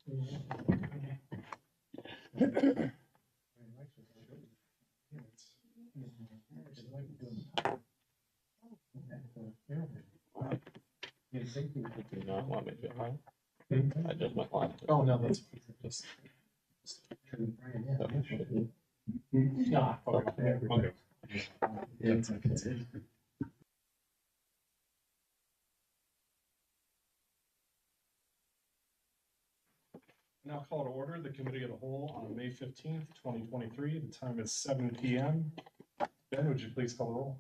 Do you not want me to hide? I just might lie. Oh, no, that's just. Yeah. Okay. Now call to order the committee of the whole on May 15th, 2023. The time is 7 p.m. Ben, would you please call the roll?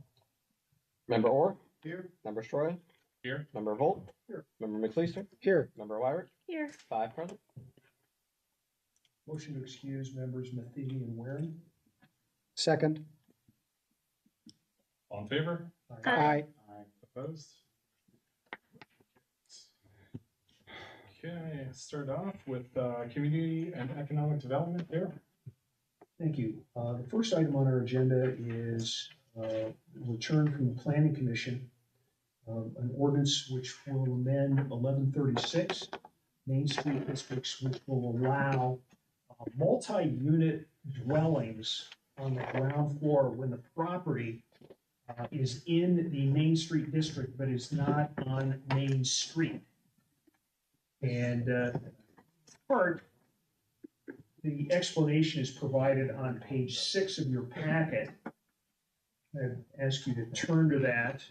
Member Orr? Here. Member Stroy? Here. Member Volt? Here. Member McLeister? Here. Member Wyrick? Here. 5 present. Motion to excuse members Matheny and Waring. Second. All in favor? Aye. Opposed? Okay, start off with community and economic development there. Thank you. The first item on our agenda is return from the Planning Commission, an ordinance which will amend 1136 Main Street districts, which will allow multi-unit dwellings on the ground floor when the property is in the Main Street district, but is not on Main Street. And part, the explanation is provided on page 6 of your packet. I ask you to turn to that.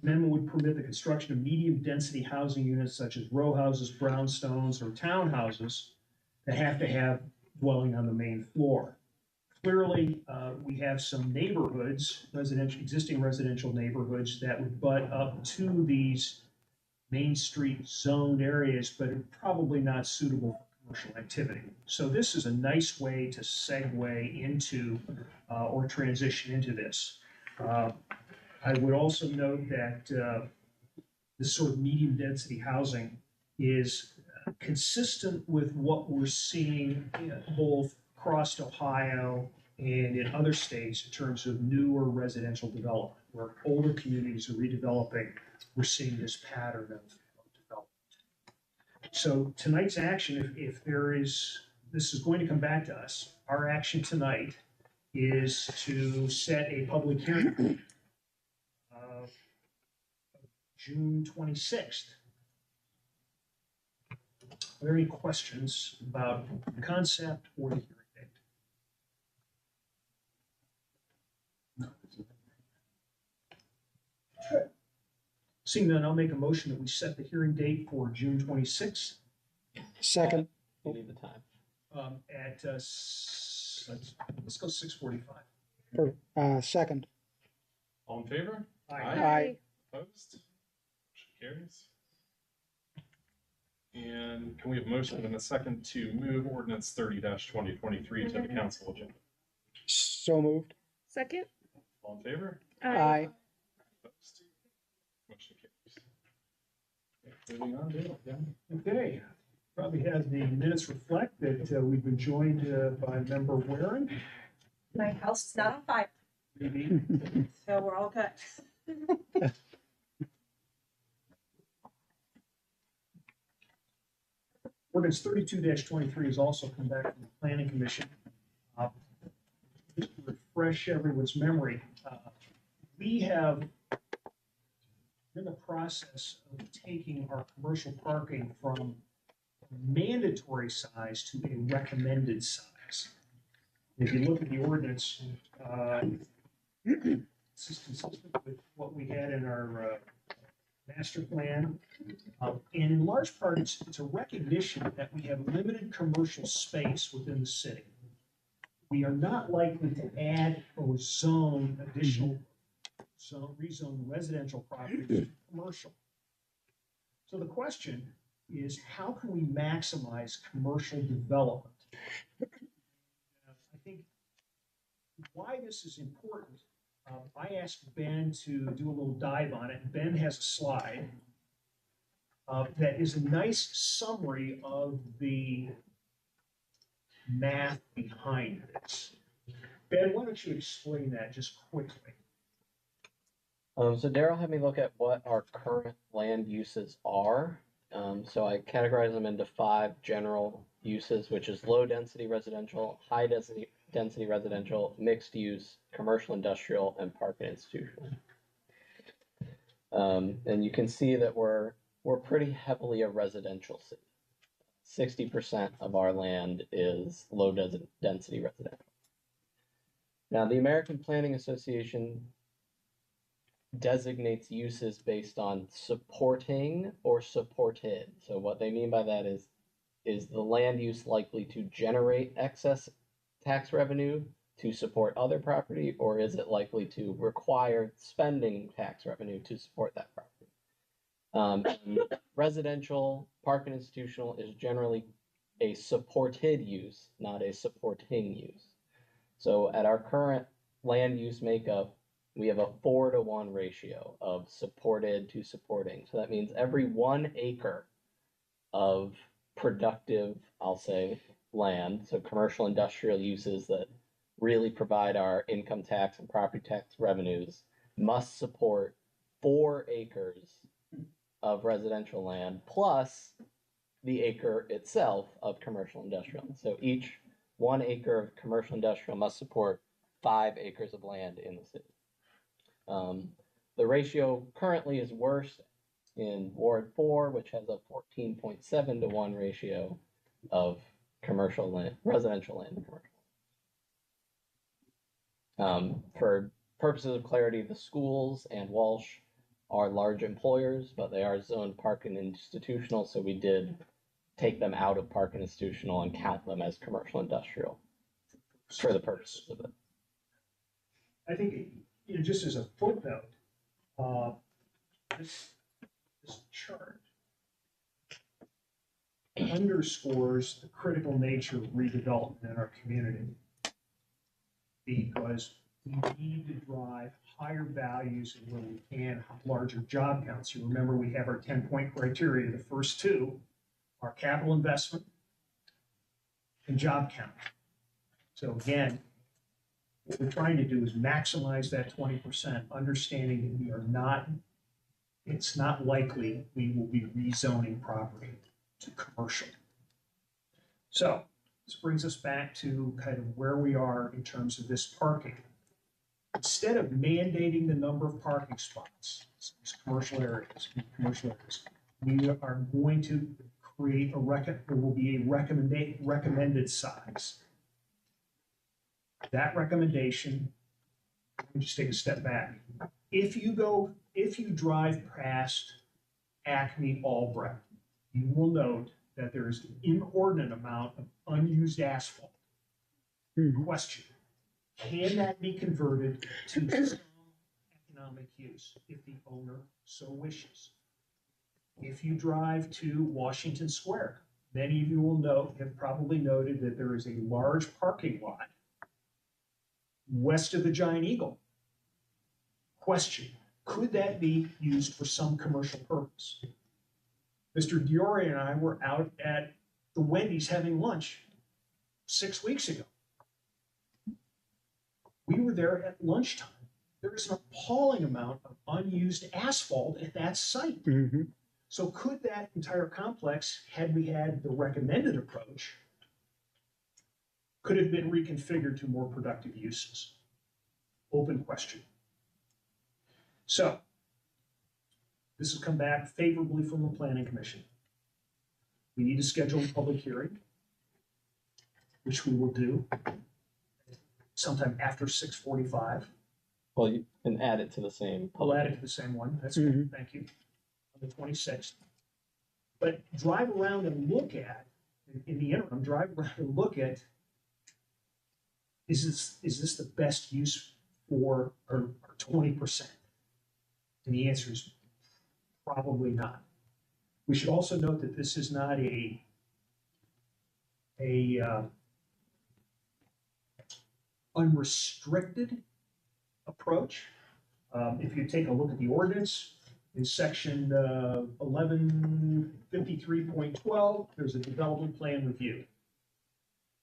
Amendment would permit the construction of medium-density housing units such as row houses, brownstones, or townhouses that have to have dwelling on the main floor. Clearly, we have some neighborhoods, existing residential neighborhoods that would butt up to these Main Street zoned areas, but probably not suitable for commercial activity. So this is a nice way to segue into or transition into this. I would also note that this sort of medium density housing is consistent with what we're seeing both across Ohio and in other states in terms of newer residential development, where older communities are redeveloping. We're seeing this pattern of development. So tonight's action, if there is, this is going to come back to us. Our action tonight is to set a public hearing June 26th. Are there any questions about the concept or the hearing date? Seeing none, I'll make a motion that we set the hearing date for June 26th. Second. You need the time. At let's go 6:45. Second. All in favor? Aye. Opposed? Motion carries. And can we have a motion and a second to move ordinance 30-2023 to the council agenda? So moved. Second. All in favor? Aye. Opposed? Motion carries. Moving on, Dale. Yeah. Okay, probably has the minutes reflect that we've been joined by member Waring. My house is not on fire, so we're all good. Ordinance 32-23 has also come back from the Planning Commission. Just to refresh everyone's memory, we have in the process of taking our commercial parking from mandatory size to a recommended size. If you look at the ordinance, this is consistent with what we had in our master plan. And in large part, it's a recognition that we have limited commercial space within the city. We are not likely to add or zone additional rezone residential properties to commercial. So the question is, how can we maximize commercial development? I think why this is important, I asked Ben to do a little dive on it. Ben has a slide that is a nice summary of the math behind this. Ben, why don't you explain that just quickly? So Daryl had me look at what our current land uses are So I categorize them into 5 general uses, which is low density residential, high density residential, mixed use, commercial industrial, and park and institutional. And you can see that we're pretty heavily a residential city. 60% of our land is low density residential. Now, the American Planning Association designates uses based on supporting or supported. So what they mean by that is the land use likely to generate excess tax revenue to support other property, or is it likely to require spending tax revenue to support that property? Residential, park and institutional is generally a supported use, not a supporting use. So at our current land use makeup, we have a 4-to-1 ratio of supported to supporting. So that means every 1 acre of productive, I'll say, land, so commercial industrial uses that really provide our income tax and property tax revenues, must support 4 acres of residential land plus the acre itself of commercial industrial. So each 1 acre of commercial industrial must support 5 acres of land in the city. The ratio currently is worse in Ward 4, which has a 14.7-to-1 ratio of commercial land, residential land and commercial. For purposes of clarity, the schools and Walsh are large employers, but they are zoned park and institutional, so we did take them out of park and institutional and count them as commercial industrial for the purposes of it. I think, just as a footnote, this chart underscores the critical nature of redevelopment in our community, because we need to drive higher values and where we can, larger job counts. You remember, we have our 10-point criteria. The first 2 are capital investment and job count. So again, what we're trying to do is maximize that 20%, understanding that we are not, it's not likely we will be rezoning property to commercial. So this brings us back to kind of where we are in terms of this parking. Instead of mandating the number of parking spots, commercial areas, we are going to create there will be a recommended size. That recommendation, let me just take a step back. If you drive past Acme Albrecht, you will note that there is an inordinate amount of unused asphalt. Question: can that be converted to some economic use if the owner so wishes? If you drive to Washington Square, many of you will have probably noted that there is a large parking lot west of the Giant Eagle. Question: could that be used for some commercial purpose? Mr. Diori and I were out at the Wendy's having lunch 6 weeks ago. We were there at lunchtime. There is an appalling amount of unused asphalt at that site. Mm-hmm. So could that entire complex, had we had the recommended approach, could have been reconfigured to more productive uses? Open question. So this has come back favorably from the Planning Commission. We need to schedule a public hearing, which we will do sometime after 6:45. Well, you can add it to the same. I'll add it to the same one. That's good. Thank you. On the 26th. But drive around and look at, in the interim, drive around and look at, is this the best use for our 20%? And the answer is probably not. We should also note that this is not a unrestricted approach. If you take a look at the ordinance, in section 1153.12, there's a development plan review.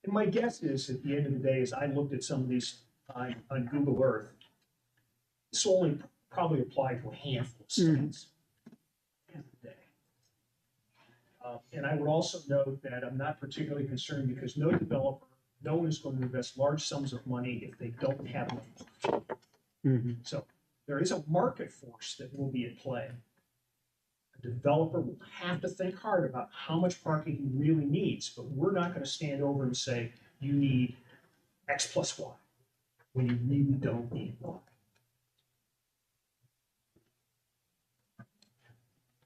And my guess is, at the end of the day, as I looked at some of these on Google Earth, this will only probably apply to a handful of sites. At the end of the day. And I would also note that I'm not particularly concerned because no one is going to invest large sums of money if they don't have enough. Mhm. So there is a market force that will be at play. A developer will have to think hard about how much parking he really needs, but we're not going to stand over and say, you need X plus Y, when you really don't need Y.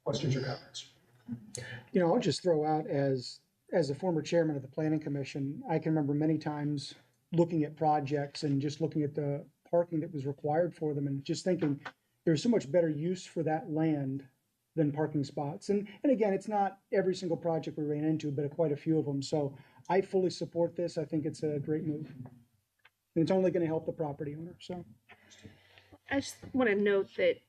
Questions or comments? I'll just throw out as a former chairman of the planning commission, I can remember many times looking at projects and just looking at the parking that was required for them and just thinking there's so much better use for that land than parking spots. And again, it's not every single project we ran into, but quite a few of them. So I fully support this. I think it's a great move. And it's only going to help the property owner, so. I just want to note that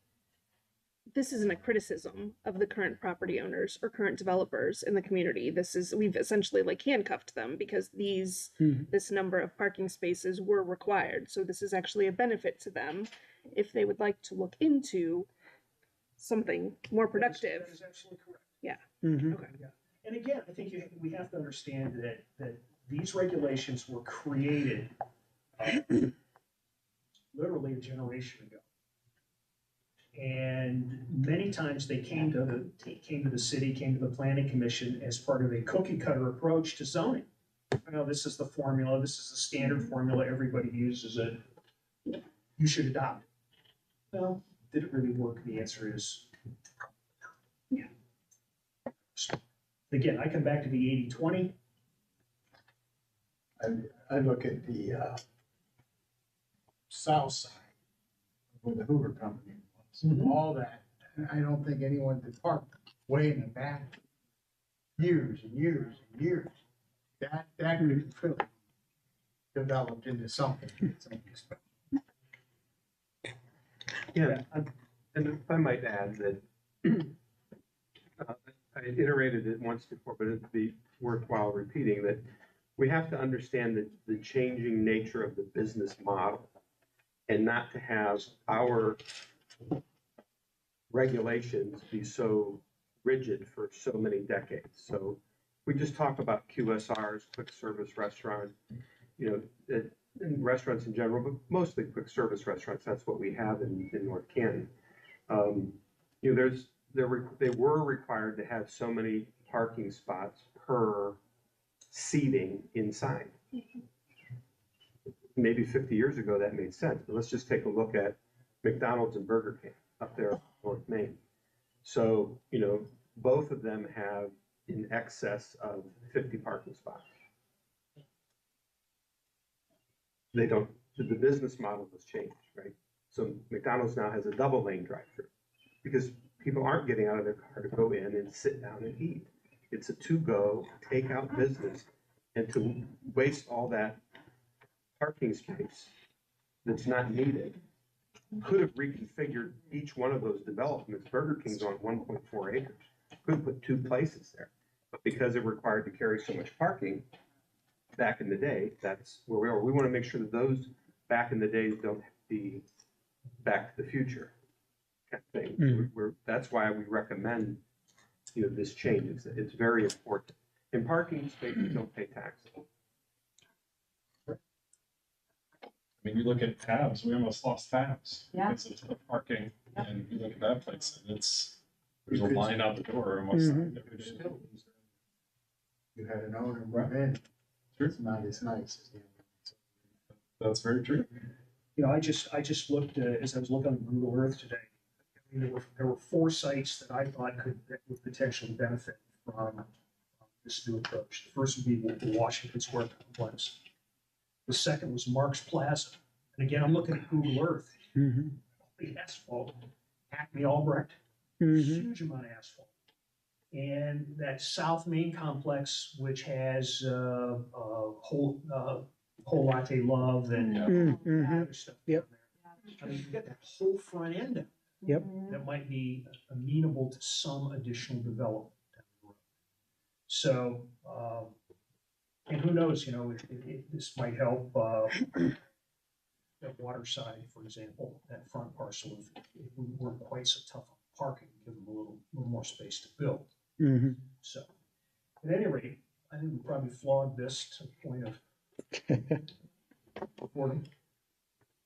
this isn't a criticism of the current property owners or current developers in the community. We've essentially like handcuffed them because this number of parking spaces were required. So this is actually a benefit to them if they would like to look into something more productive. That is absolutely correct. Yeah. Mhm. Okay. Yeah. And again, I think we have to understand that these regulations were created literally a generation ago. And many times they came to the city, came to the planning commission as part of a cookie cutter approach to zoning. This is the formula, this is the standard formula, everybody uses it. You should adopt it. Well, did it really work? The answer is yeah. Again, I come back to the 80-20. I look at the south side where the Hoover Company was, all that. And I don't think anyone could park way in the back. Years and years and years. That could really developed into something. Yeah, and if I might add that I iterated it once before, but it'd be worthwhile repeating that we have to understand that the changing nature of the business model and not to have our regulations be so rigid for so many decades. So we just talk about QSRs, quick service restaurant, and restaurants in general, but mostly quick service restaurants. That's what we have in North Canton. They were required to have so many parking spots per seating inside. Maybe 50 years ago that made sense, but let's just take a look at McDonald's and Burger King up there in North Main. So, both of them have in excess of 50 parking spots. They don't, the business model has changed, right? So McDonald's now has a double lane drive-through because people aren't getting out of their car to go in and sit down and eat. It's a to-go, take-out business, and to waste all that parking space that's not needed, could have reconfigured each one of those developments. Burger King's on 1.4 acres. Could have put two places there. But because it required to carry so much parking back in the day, that's where we are. We want to make sure that those back in the days don't be back to the future kind of thing. That's why we recommend this change. It's very important. In parking spaces, don't pay taxes. I mean, you look at tabs, we almost lost tabs. Yeah. Because of parking, and you look at that place, and there's a line out the door almost. You had an owner move in. It's not as nice as the other. That's very true. I just looked, as I was looking on Google Earth today, there were 4 sites that I thought that would potentially benefit from this new approach. The first would be the Washington Square complex. The second was Mark's Plaza. And again, I'm looking at Google Earth. The asphalt, Acme Albrecht, huge amount of asphalt. And that South Main complex, which has whole latte love and other stuff. Yep. I mean, you've got that whole front end of it Yep. that might be amenable to some additional development down the road. So, and who knows, this might help that Waterside, for example, that front parcel, if we weren't quite so tough on parking, give them a little more space to build. So At any rate, I think we probably flawed this to the point of recording.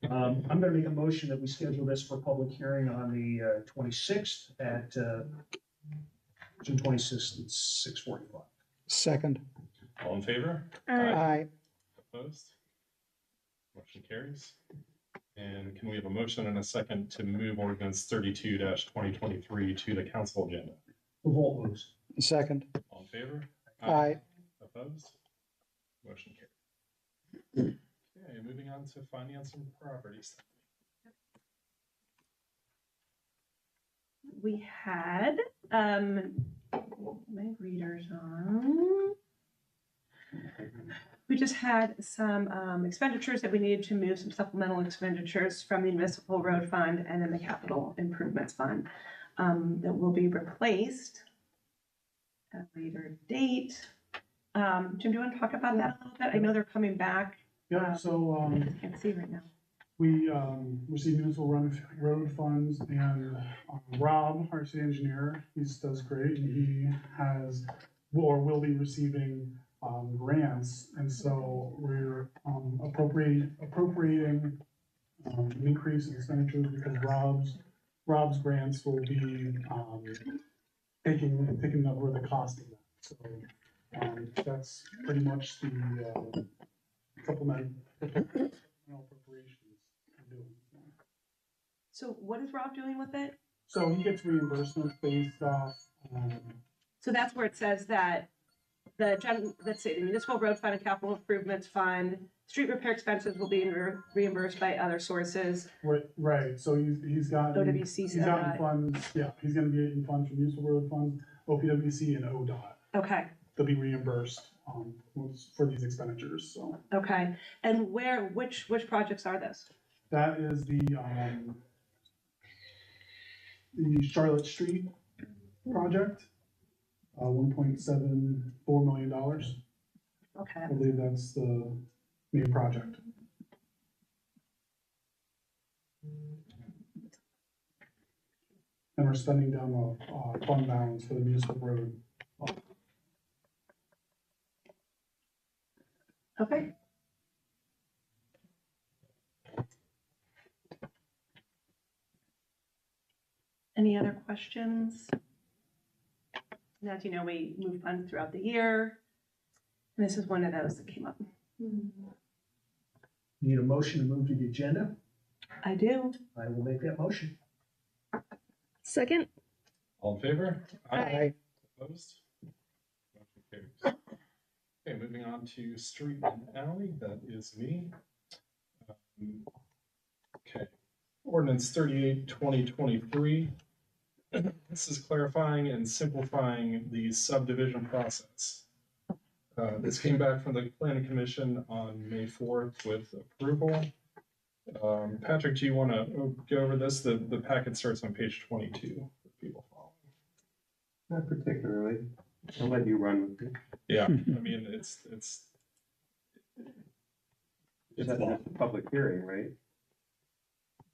I'm gonna make a motion that we schedule this for public hearing on the 26th at June 26th at 6:45. Second. All in favor? Aye. Opposed? Motion carries. And can we have a motion and a second to move ordinance 32-2023 to the council agenda? Revolt moves. Second. All in favor? Aye. Opposed? Motion carries. Okay, moving on to finance and properties. We had, my readers on. We just had some expenditures that we needed to move, some supplemental expenditures from the municipal road fund and then the capital improvements fund that will be replaced at a later date. Jim, do you want to talk about that a little bit? I know they're coming back. Yeah, so, I can't see right now. we, received municipal road funds, and Rob, our city engineer, he does great, and he has, will be receiving, grants, and so we're, appropriating, an increase in expenditures because Rob's grants will be, taking over the cost of that, so, that's pretty much the, supplemental appropriations are doing. So what is Rob doing with it? So he gets reimbursement based off, So that's where it says that let's see, the municipal road fund and capital improvements fund, street repair expenses will be reimbursed by other sources. right, so he's got. OWC He's said gotten that. funds, yeah, he's gonna be getting funds from municipal road funds, OPWC and ODOT. Okay, They'll be reimbursed, for these expenditures, so. okay. And which projects are this? That is the Charlotte Street project, $1.74 million. Okay. I believe that's the main project. And we're spending down the fund balance for the municipal road. Okay. Any other questions? And as you know, we move funds throughout the year. And this is one of those that came up. Need a motion to move to the agenda? I do. I will make that motion. Second. All in favor? Aye. Opposed? Motion carries. Okay, moving on to street and alley, that is me. Okay, ordinance 38-2023. This is clarifying and simplifying the subdivision process. This came back from the planning commission on May 4th with approval. Patrick, do you want to go over this? The packet starts on page 22 for people following. Not particularly. I'll let you run with it. Yeah, I mean, it's That's a public hearing, right?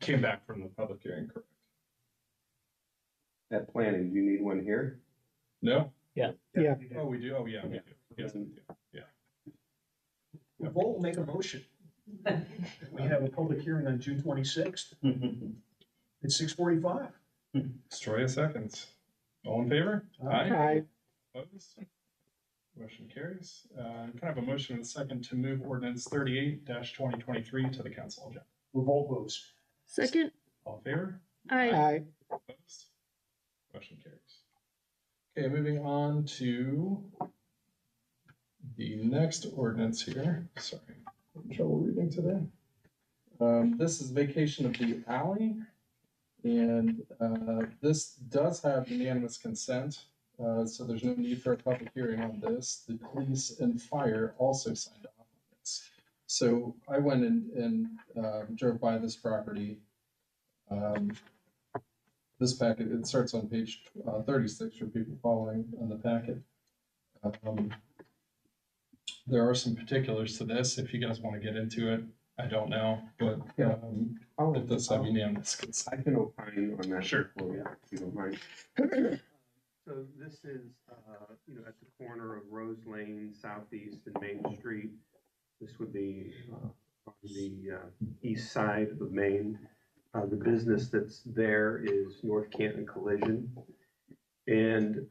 came back from the public hearing, correct? At planning, do you need one here? No? Yeah. Oh, we do? Oh, yeah, we do. Yes, we do. Yeah. Revolt will make a motion. We have a public hearing on June 26th at 6:45. Stroya seconds. All in favor? Aye. Opposed? Motion carries. Can I have a motion and a second to move ordinance 38-2023 to the council agenda? Revolt moves. Second. All in favor? Aye. Aye. Opposed? Motion carries. Okay, moving on to the next ordinance here. Sorry, I'm having trouble reading today. This is vacation of the alley. And this does have unanimous consent, so there's no need for a public hearing on this. The police and fire also signed off on this. So I went and drove by this property. This packet, it starts on page 36 for people following on the packet. There are some particulars to this, if you guys want to get into it. I don't know, but it does have unanimous consent. I can opine on that. Sure. before we- If you don't mind. So this is, at the corner of Rose Lane, Southeast and Main Street. This would be on the east side of Maine. The business that's there is North Canton Collision. And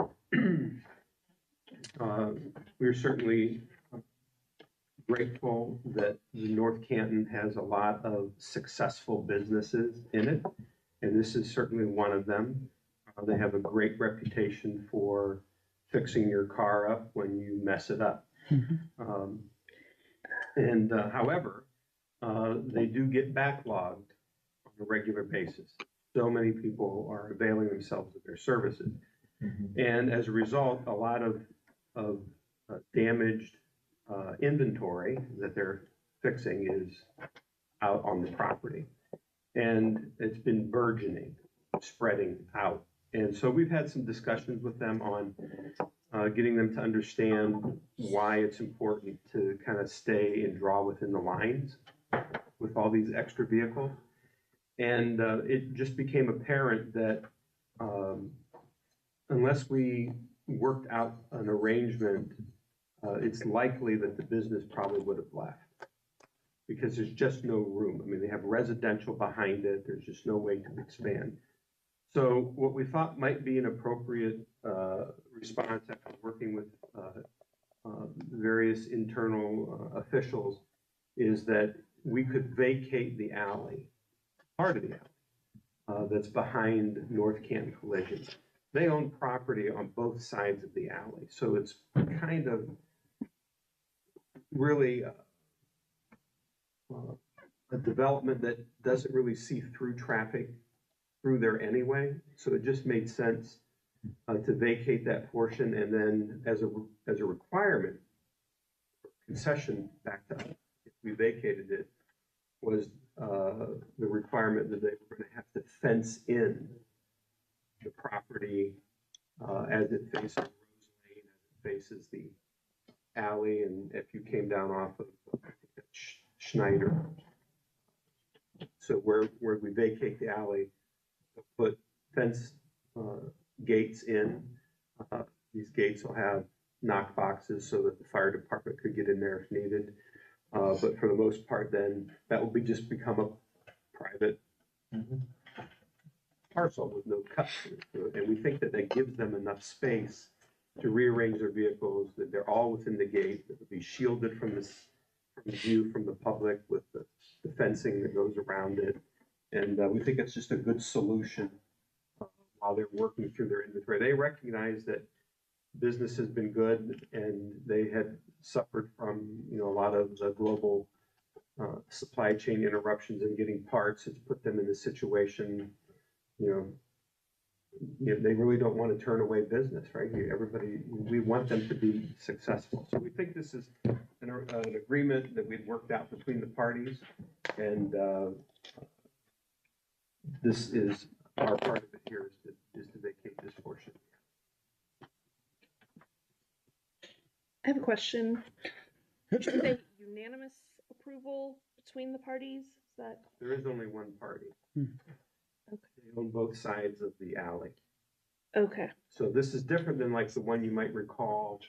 we're certainly grateful that North Canton has a lot of successful businesses in it. And this is certainly one of them. They have a great reputation for fixing your car up when you mess it up. However, they do get backlogged on a regular basis. So many people are availing themselves of their services. And as a result, a lot of damaged inventory that they're fixing is out on the property. And it's been burgeoning, spreading out. And so we've had some discussions with them on getting them to understand why it's important to kind of stay and draw within the lines with all these extra vehicles. And it just became apparent that unless we worked out an arrangement, it's likely that the business probably would have left because there's just no room. I mean, they have residential behind it. There's just no way to expand. So what we thought might be an appropriate response after working with various internal officials is that we could vacate the alley, part of the alley, that's behind North Canton Collision. They own property on both sides of the alley. So it's kind of really a development that doesn't really see through traffic through there anyway. So it just made sense to vacate that portion, and then as a requirement, concession back to us, if we vacated it, was the requirement that they were going to have to fence in the property as it faces Rose Lane, as it faces the alley, and if you came down off of Schneider. So where we vacate the alley, put fence gates in. These gates will have knock boxes so that the fire department could get in there if needed. But for the most part, then that will just become a private parcel with no cut through. And we think that gives them enough space to rearrange their vehicles, that they're all within the gate, that will be shielded from view from the public with the fencing that goes around it. And we think it's just a good solution while they're working through their inventory. They recognize that business has been good and they had suffered from a lot of the global supply chain interruptions and getting parts. It's put them in a situation, they really don't want to turn away business, right? We want them to be successful. So we think this is an agreement that we'd worked out between the parties, and this is our part of it here is to vacate this portion. I have a question. Is it unanimous approval between the parties? Is that There is only one party. okay? They own both sides of the alley. Okay. So this is different than like the one you might recall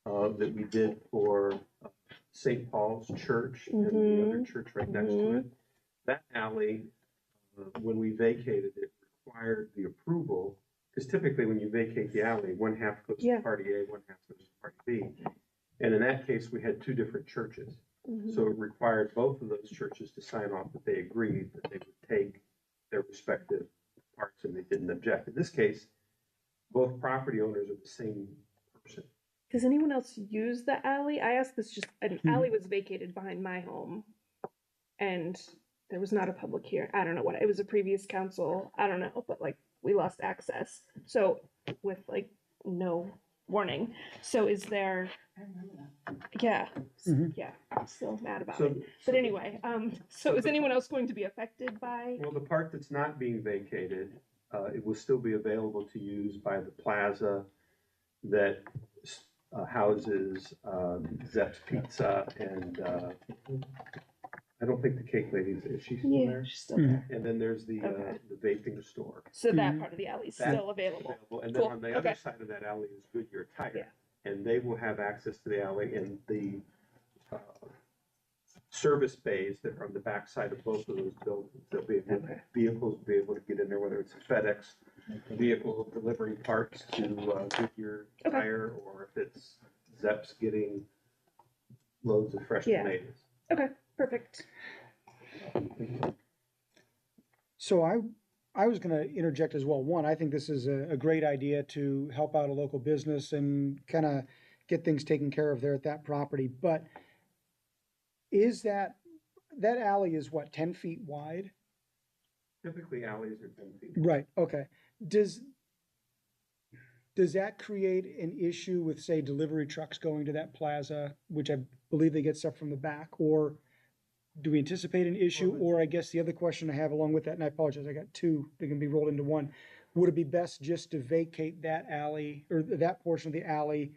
that we did for St. Paul's Church and the other church right next to it. That alley, when we vacated it, required the approval, because typically when you vacate the alley, one half goes to party A, one half goes to party B. And in that case, we had two different churches. So it required both of those churches to sign off that they agreed that they would take their respective parts and they didn't object. In this case, both property owners are the same person. Does anyone else use the alley? I asked this just, an alley was vacated behind my home and there was not a public hearing. I don't know what, it was a previous council. I don't know, but like we lost access. So with like no warning. So is there, yeah, yeah, I'm still mad about it. But anyway, so is anyone else going to be affected by? Well, the part that's not being vacated, it will still be available to use by the plaza that houses Zepp's Pizza and I don't think the cake lady's, is she still Yeah, there? she's still there. And then there's the Okay. vaping store. So that Mhm. part of the alley is That's still available. And then Cool. on the other Okay. side of that alley is Goodyear Tire. Yeah. And they will have access to the alley, and the service bays that are on the back side of both of those buildings. There'll be, vehicles will be able to get in there, whether it's a FedEx vehicle delivering parts to Goodyear Okay. Tire, or if it's Zepp's getting loads of fresh Yeah. tomatoes. Okay, perfect. So I was gonna interject as well. One, I think this is a great idea to help out a local business and kind of get things taken care of there at that property. But is that alley is what, 10 feet wide? Typically alleys are 10 feet. Right, okay. Does that create an issue with, say, delivery trucks going to that plaza, which I believe they get stuff from the back? Or do we anticipate an issue? Or I guess the other question I have along with that, and I apologize, I got two that can be rolled into one. Would it be best just to vacate that alley or that portion of the alley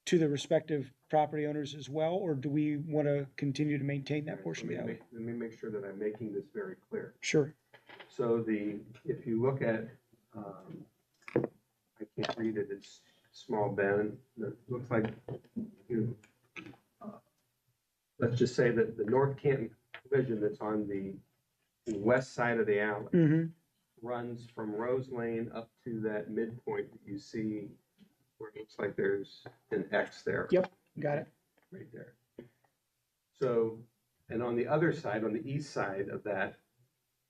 to the respective property owners as well? Or do we want to continue to maintain that portion of the alley? Let me make sure that I'm making this very clear. Sure. So if you look at, I can't read it, it's small bend, it looks like, let's just say that the North Canton collision that's on the west side of the alley Mm-hmm. runs from Rose Lane up to that midpoint that you see where it looks like there's an X there. Yep, got it. Right there. So, and on the other side, on the east side of that,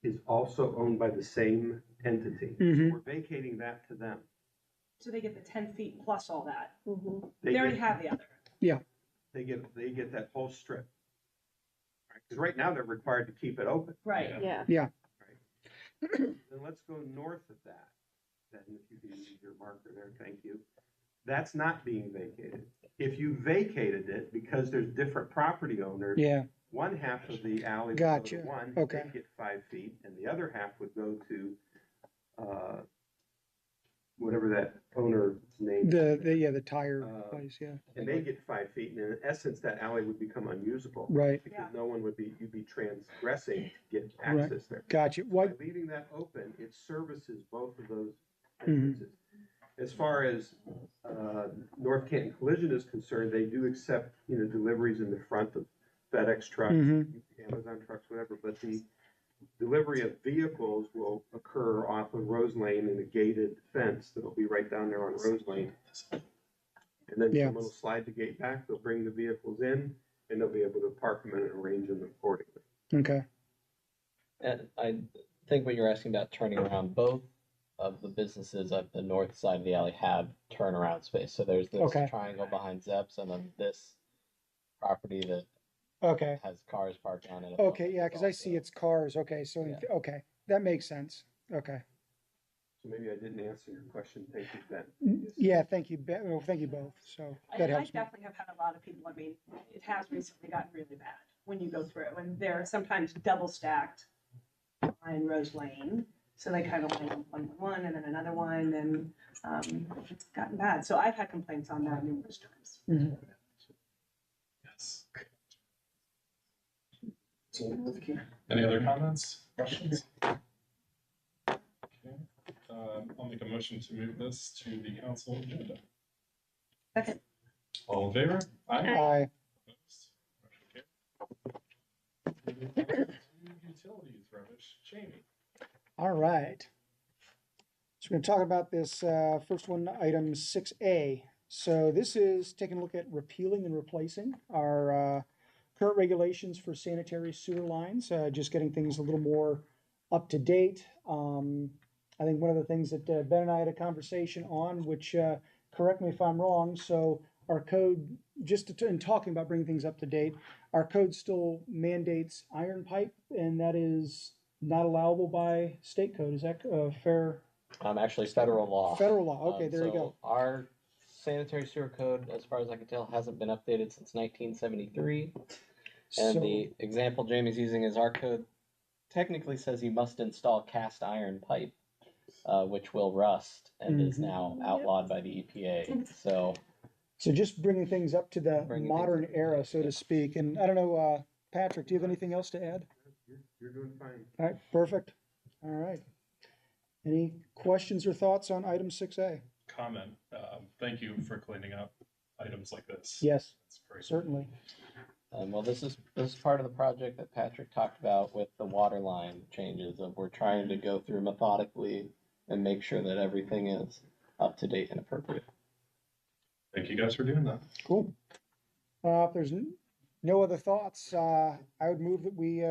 is also owned by the same entity. Mhm. So we're vacating that to them. So they get the 10 feet plus all that. Mm-hmm. They already have the other. They get that whole strip. Because right now they're required to keep it open. Right. Yeah. Then let's go north of that. Then if you can use your marker there, thank you. That's not being vacated. If you vacated it because there's different property owners, Yeah, one half of the alley would Gotcha. go to one, Okay. they get 5 feet, and the other half would go to, whatever that owner's name. the tire Uh, place, yeah. And they get 5 feet, and in essence, that alley would become unusable. Right, Because no one you'd be transgressing to get Right. access there. gotcha. By What, leaving that open, it services both of those Mhm. entrances. As far as North Canton Collision is concerned, they do accept, deliveries in the front of FedEx trucks, Mhm. Amazon trucks, whatever, but the delivery of vehicles will occur off of Rose Lane in a gated fence that'll be right down there on Rose Lane. And then Yeah. someone will slide the gate back, they'll bring the vehicles in, and they'll be able to park them and arrange them accordingly. okay, And I think what you're asking about turning around, both of the businesses at the north side of the alley have turnaround space. So there's this Okay. triangle behind Zepp's, and then this property that okay, has cars parked on it. okay, yeah, because I see Also- it's cars, okay, so, Yeah. okay, that makes sense, okay. So maybe I didn't answer your question, thank you, Ben. Yeah, thank you, well, thank you both, so that I helps me. definitely have had a lot of people, I mean, it has recently gotten really bad when you go through, and they're sometimes double stacked on Rose Lane. So they kind of went one and then another one, and it's gotten bad. So I've had complaints on that numerous times. Yes. Any other comments, questions? Okay. I'll make a motion to move this to the council agenda. Second. All in favor? Aye, Opposed? Motion carried. Utilities rubbish, Jamie. all right. So we're gonna talk about this, first one, item 6A. So this is taking a look at repealing and replacing our, current regulations for sanitary sewer lines, just getting things a little more up to date. I think one of the things that Ben and I had a conversation on, which, correct me if I'm wrong, so our code, in talking about bringing things up to date, our code still mandates iron pipe, and that is not allowable by state code. Is that fair? Actually, federal law. Federal law, okay, there you So go. Our sanitary sewer code, as far as I can tell, hasn't been updated since 1973. And So, the example Jamie's using is our code technically says you must install cast iron pipe, which will rust and is Mhm. now outlawed by the EPA. So so just bringing things up to the Bringing things modern up to era, date, so yeah. to speak, and I don't know, Patrick, do you have anything else to add? You're doing fine. All right, perfect. All right. Any questions or thoughts on item 6A? Comment, thank you for cleaning up items like this. Yes, That's great. certainly. Well, this is part of the project that Patrick talked about with the water line changes. Of we're trying to go through methodically and make sure that everything is up to date and appropriate. Thank you guys for doing that. Cool. If there's no other thoughts, I would move that we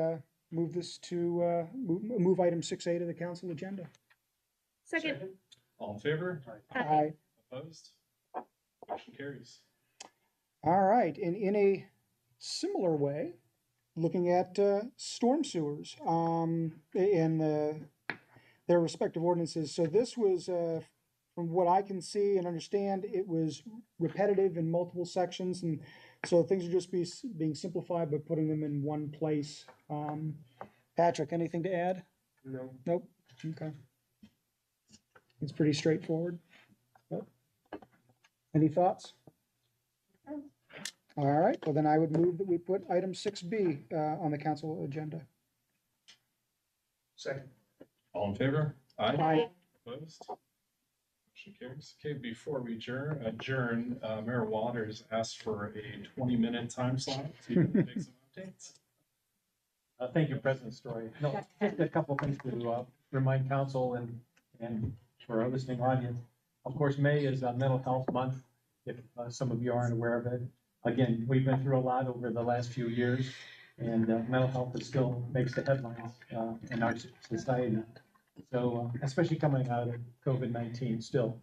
move this to move item 6A to the council agenda. Second. All in favor? Aye. Opposed? Motion carries. All right, and in a similar way, looking at storm sewers in their respective ordinances. So this was, from what I can see and understand, it was repetitive in multiple sections, and so things are just being simplified by putting them in one place. Patrick, anything to add? No. Nope. Okay. It's pretty straightforward. Yep. Any thoughts? All right, well then I would move that we put item 6B on the council agenda. Second. All in favor? Aye. Opposed? Motion carries. Okay, before we adjourn, Mayor Waters asked for a 20-minute time slot to make some updates. Thank you, President Story. No, just a couple of things to remind council and for our listening audience. Of course, May is Mental Health Month, if some of you aren't aware of it. Again, we've been through a lot over the last few years, and mental health is still makes the headlines in our society. So, especially coming out of COVID-19, still,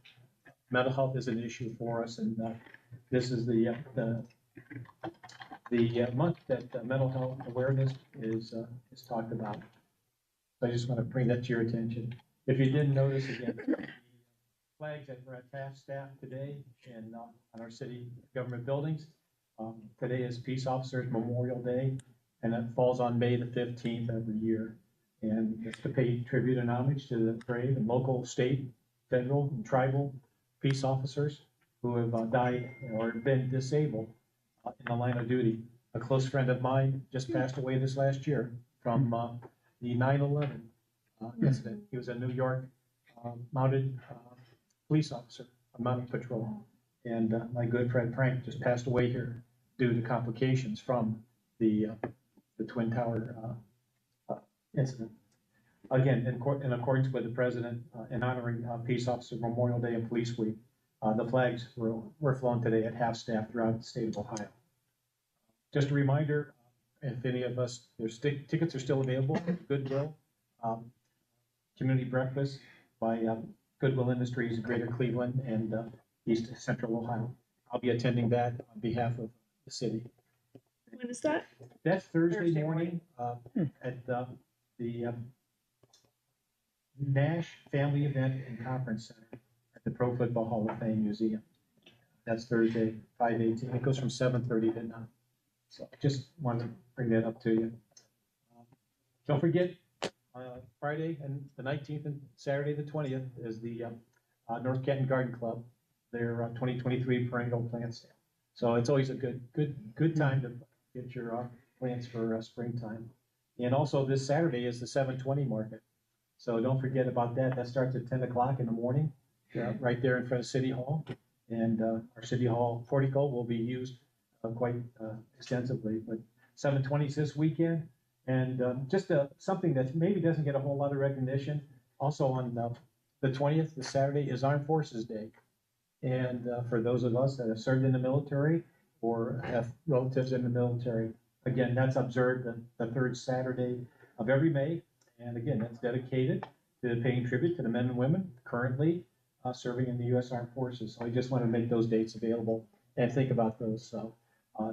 mental health is an issue for us, and this is the month that mental health awareness is talked about. So I just want to bring that to your attention. If you didn't notice, again, the flags that were at half-staff today in on our city government buildings. Today is Peace Officers Memorial Day, and it falls on May the 15th every year. And it's to pay tribute and homage to the brave and local, state, federal, and tribal peace officers who have died or been disabled in the line of duty. A close friend of mine just passed away this last year from the 9/11 incident. He was a New York mounted police officer on mounted patrol. And my good friend Frank just passed away here due to complications from the Twin Tower incident. Again, in accordance with the president, in honoring Peace Officer Memorial Day and Police Week, the flags were flown today at half-staff throughout the state of Ohio. Just a reminder, if any of us, there's tickets are still available, Goodwill, community breakfast by Goodwill Industries, Greater Cleveland, and East Central Ohio. I'll be attending that on behalf of the city. When is that? That's Thursday morning at the Nash Family Event and Conference Center at the Pro Football Hall of Fame Museum. That's Thursday, 5/18. It goes from 7:30 to 9. So I just wanted to bring that up to you. Don't forget, Friday and the 19th and Saturday the 20th is the North Canton Garden Club, their 2023 perennial plant sale. So it's always a good time to get your plants for springtime. And also this Saturday is the 720 market. So don't forget about that. That starts at 10 o'clock in the morning, right there in front of City Hall. And our City Hall portico will be used quite extensively. But 720 is this weekend. And just something that maybe doesn't get a whole lot of recognition. Also on the 20th, the Saturday, is Armed Forces Day. And for those of us that have served in the military or have relatives in the military, again, that's observed the third Saturday of every May. And again, that's dedicated to paying tribute to the men and women currently serving in the U.S. Armed Forces. So I just want to make those dates available and think about those. So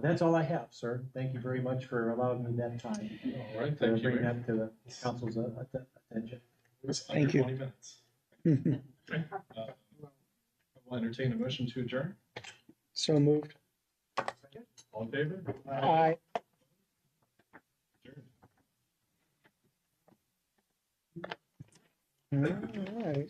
that's all I have, sir. Thank you very much for allowing me that time. All right, to thank you, bring Mayor. that to the council's attention. It was Thank under you. 20 minutes. I will entertain a motion to adjourn. So moved. All in favor? Aye. Adjourned. All right.